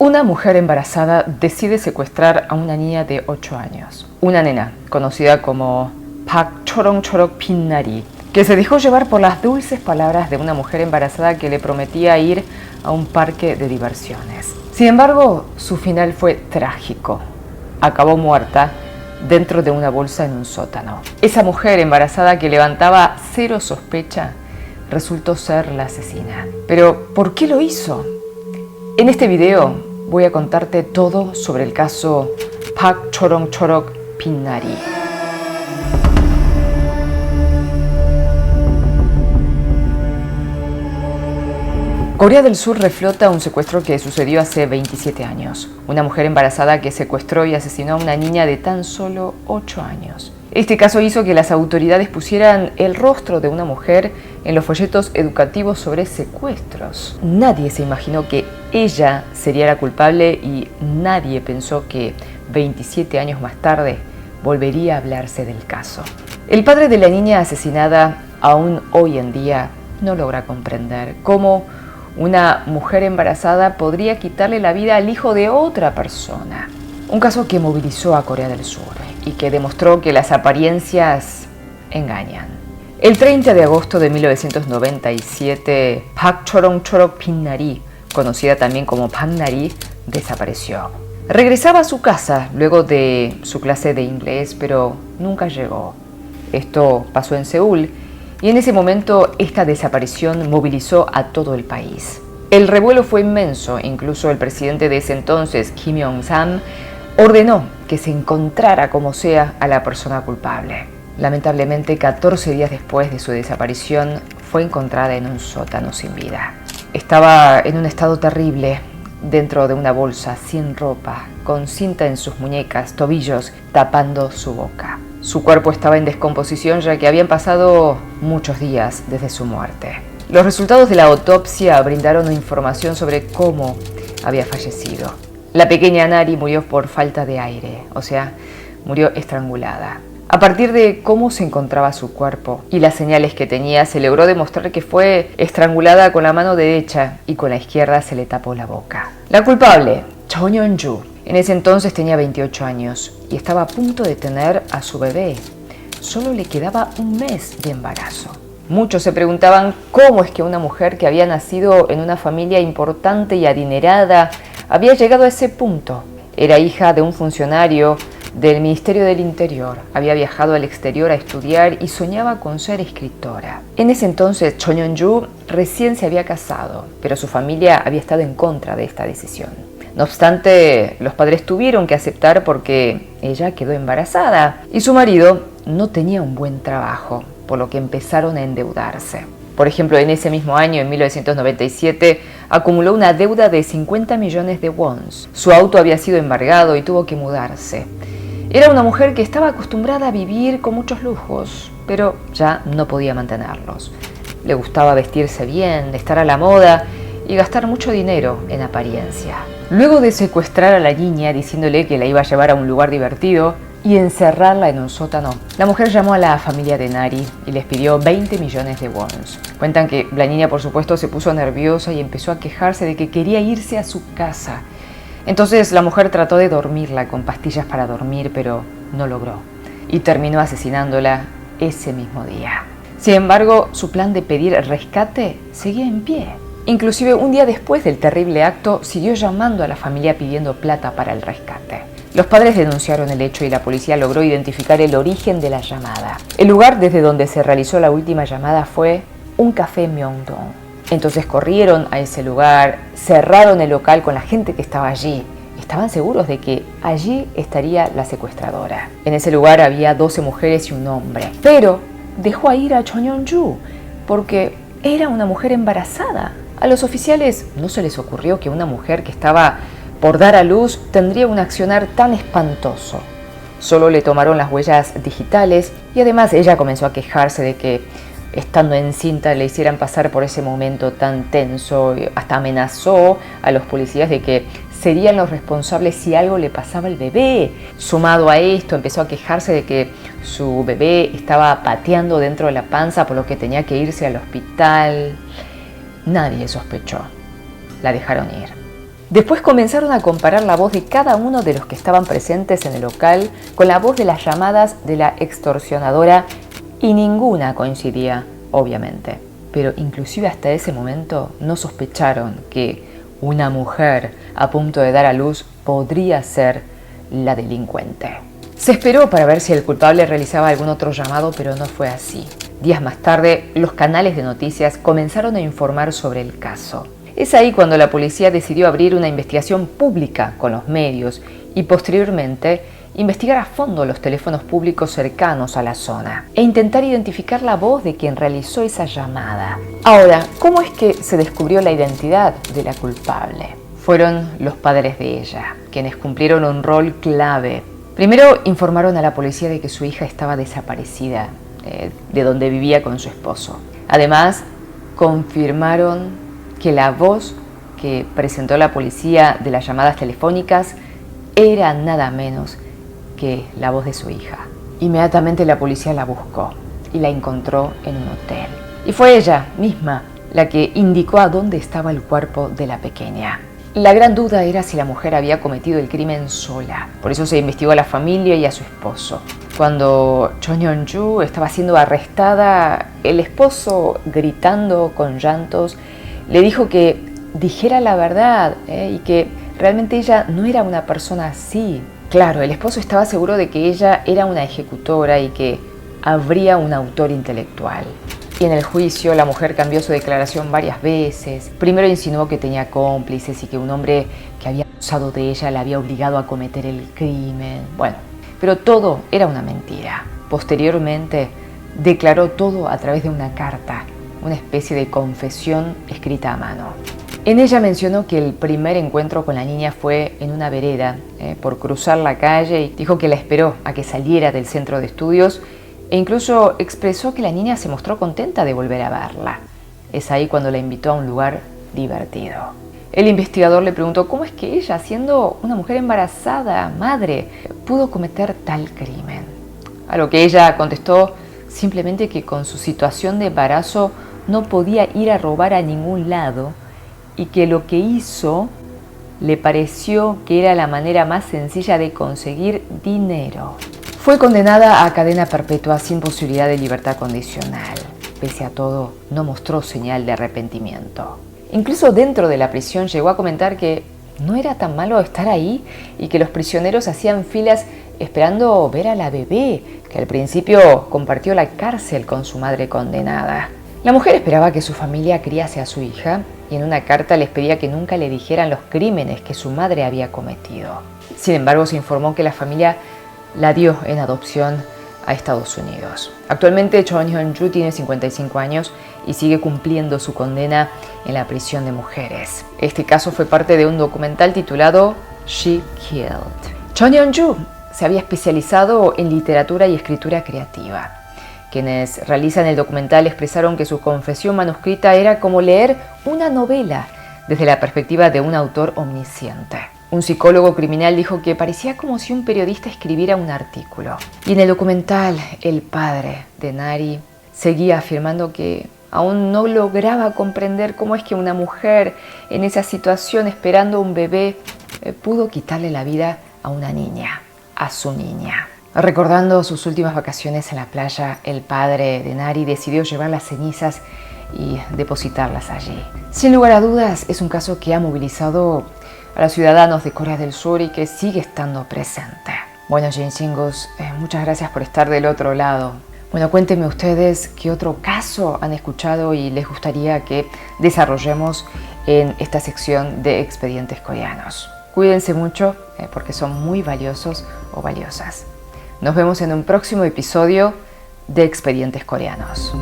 Una mujer embarazada decide secuestrar a una niña de 8 años. Una nena, conocida como Pak Chorong-chorok Pinnari, que se dejó llevar por las dulces palabras de una mujer embarazada que le prometía ir a un parque de diversiones. Sin embargo, su final fue trágico. Acabó muerta dentro de una bolsa en un sótano. Esa mujer embarazada que levantaba cero sospecha resultó ser la asesina. Pero, ¿por qué lo hizo? En este video voy a contarte todo sobre el caso Pak Chorong-chorok Pinnari. Corea del Sur reflota un secuestro que sucedió hace 27 años. Una mujer embarazada que secuestró y asesinó a una niña de tan solo 8 años. Este caso hizo que las autoridades pusieran el rostro de una mujer en los folletos educativos sobre secuestros. Nadie se imaginó que ella sería la culpable y nadie pensó que 27 años más tarde volvería a hablarse del caso. El padre de la niña asesinada aún hoy en día no logra comprender cómo una mujer embarazada podría quitarle la vida al hijo de otra persona. Un caso que movilizó a Corea del Sur y que demostró que las apariencias engañan. El 30 de agosto de 1997, Pak Chorong-chorok Pinnari, conocida también como Pak Nari, desapareció. Regresaba a su casa luego de su clase de inglés, pero nunca llegó. Esto pasó en Seúl y en ese momento esta desaparición movilizó a todo el país. El revuelo fue inmenso, incluso el presidente de ese entonces, Kim Yong-sam, ordenó que se encontrara como sea a la persona culpable. Lamentablemente, 14 días después de su desaparición, fue encontrada en un sótano sin vida. Estaba en un estado terrible, dentro de una bolsa, sin ropa, con cinta en sus muñecas, tobillos, tapando su boca. Su cuerpo estaba en descomposición ya que habían pasado muchos días desde su muerte. Los resultados de la autopsia brindaron información sobre cómo había fallecido. La pequeña Nari murió por falta de aire, o sea, murió estrangulada. A partir de cómo se encontraba su cuerpo y las señales que tenía, se logró demostrar que fue estrangulada con la mano derecha y con la izquierda se le tapó la boca. La culpable, Cho Yeon-ju, en ese entonces tenía 28 años y estaba a punto de tener a su bebé. Solo le quedaba un mes de embarazo. Muchos se preguntaban cómo es que una mujer que había nacido en una familia importante y adinerada había llegado a ese punto. Era hija de un funcionario del Ministerio del Interior, había viajado al exterior a estudiar y soñaba con ser escritora. En ese entonces, Cho Yeon-ju recién se había casado, pero su familia había estado en contra de esta decisión. No obstante, los padres tuvieron que aceptar porque ella quedó embarazada y su marido no tenía un buen trabajo, por lo que empezaron a endeudarse. Por ejemplo, en ese mismo año, en 1997, acumuló una deuda de 50 millones de wons. Su auto había sido embargado y tuvo que mudarse. Era una mujer que estaba acostumbrada a vivir con muchos lujos, pero ya no podía mantenerlos. Le gustaba vestirse bien, estar a la moda y gastar mucho dinero en apariencia. Luego de secuestrar a la niña diciéndole que la iba a llevar a un lugar divertido y encerrarla en un sótano, la mujer llamó a la familia de Nari y les pidió 20 millones de wons. Cuentan que la niña, por supuesto, se puso nerviosa y empezó a quejarse de que quería irse a su casa. Entonces la mujer trató de dormirla con pastillas para dormir, pero no logró y terminó asesinándola ese mismo día. Sin embargo, su plan de pedir rescate seguía en pie. Inclusive un día después del terrible acto, siguió llamando a la familia pidiendo plata para el rescate. Los padres denunciaron el hecho y la policía logró identificar el origen de la llamada. El lugar desde donde se realizó la última llamada fue un café Myeongdong. Entonces corrieron a ese lugar, cerraron el local con la gente que estaba allí. Estaban seguros de que allí estaría la secuestradora. En ese lugar había 12 mujeres y un hombre. Pero dejó a ir a Cho Yeon-ju porque era una mujer embarazada. A los oficiales no se les ocurrió que una mujer que estaba por dar a luz tendría un accionar tan espantoso. Solo le tomaron las huellas digitales y además ella comenzó a quejarse de que estando encinta le hicieran pasar por ese momento tan tenso. Hasta amenazó a los policías de que serían los responsables si algo le pasaba al bebé. Sumado a esto, empezó a quejarse de que su bebé estaba pateando dentro de la panza, por lo que tenía que irse al hospital. Nadie sospechó. La dejaron ir. Después comenzaron a comparar la voz de cada uno de los que estaban presentes en el local con la voz de las llamadas de la extorsionadora y ninguna coincidía, obviamente. Pero inclusive hasta ese momento no sospecharon que una mujer a punto de dar a luz podría ser la delincuente. Se esperó para ver si el culpable realizaba algún otro llamado, pero no fue así. Días más tarde, los canales de noticias comenzaron a informar sobre el caso. Es ahí cuando la policía decidió abrir una investigación pública con los medios y posteriormente investigar a fondo los teléfonos públicos cercanos a la zona e intentar identificar la voz de quien realizó esa llamada. Ahora, ¿cómo es que se descubrió la identidad de la culpable? Fueron los padres de ella, quienes cumplieron un rol clave. Primero informaron a la policía de que su hija estaba desaparecida, de donde vivía con su esposo. Además, confirmaron que la voz que presentó la policía de las llamadas telefónicas era nada menos que la voz de su hija. Inmediatamente la policía la buscó y la encontró en un hotel. Y fue ella misma la que indicó a dónde estaba el cuerpo de la pequeña. La gran duda era si la mujer había cometido el crimen sola. Por eso se investigó a la familia y a su esposo. Cuando Cho Yeon-ju estaba siendo arrestada, el esposo, gritando con llantos, le dijo que dijera la verdad y que realmente ella no era una persona así. Claro, el esposo estaba seguro de que ella era una ejecutora y que habría un autor intelectual. Y en el juicio la mujer cambió su declaración varias veces. Primero insinuó que tenía cómplices y que un hombre que había abusado de ella la había obligado a cometer el crimen. Bueno, pero todo era una mentira. Posteriormente declaró todo a través de una carta, una especie de confesión escrita a mano. En ella mencionó que el primer encuentro con la niña fue en una vereda, por cruzar la calle, y dijo que la esperó a que saliera del centro de estudios e incluso expresó que la niña se mostró contenta de volver a verla. Es ahí cuando la invitó a un lugar divertido. El investigador le preguntó cómo es que ella, siendo una mujer embarazada, madre, pudo cometer tal crimen. A lo que ella contestó simplemente que con su situación de embarazo no podía ir a robar a ningún lado y que lo que hizo le pareció que era la manera más sencilla de conseguir dinero. Fue condenada a cadena perpetua sin posibilidad de libertad condicional. Pese a todo, no mostró señal de arrepentimiento. Incluso dentro de la prisión llegó a comentar que no era tan malo estar ahí y que los prisioneros hacían filas esperando ver a la bebé, que al principio compartió la cárcel con su madre condenada. La mujer esperaba que su familia criase a su hija y en una carta les pedía que nunca le dijeran los crímenes que su madre había cometido. Sin embargo, se informó que la familia la dio en adopción a Estados Unidos. Actualmente Cho Yeon-ju tiene 55 años y sigue cumpliendo su condena en la prisión de mujeres. Este caso fue parte de un documental titulado She Killed. Cho Yeon-ju se había especializado en literatura y escritura creativa. Quienes realizan el documental expresaron que su confesión manuscrita era como leer una novela desde la perspectiva de un autor omnisciente. Un psicólogo criminal dijo que parecía como si un periodista escribiera un artículo. Y en el documental, el padre de Nari seguía afirmando que aún no lograba comprender cómo es que una mujer en esa situación esperando un bebé pudo quitarle la vida a una niña, a su niña. Recordando sus últimas vacaciones en la playa, el padre de Nari decidió llevar las cenizas y depositarlas allí. Sin lugar a dudas, es un caso que ha movilizado a los ciudadanos de Corea del Sur y que sigue estando presente. Bueno, Jinsingus, muchas gracias por estar del otro lado. Bueno, cuéntenme ustedes qué otro caso han escuchado y les gustaría que desarrollemos en esta sección de expedientes coreanos. Cuídense mucho porque son muy valiosos o valiosas. Nos vemos en un próximo episodio de Expedientes Coreanos.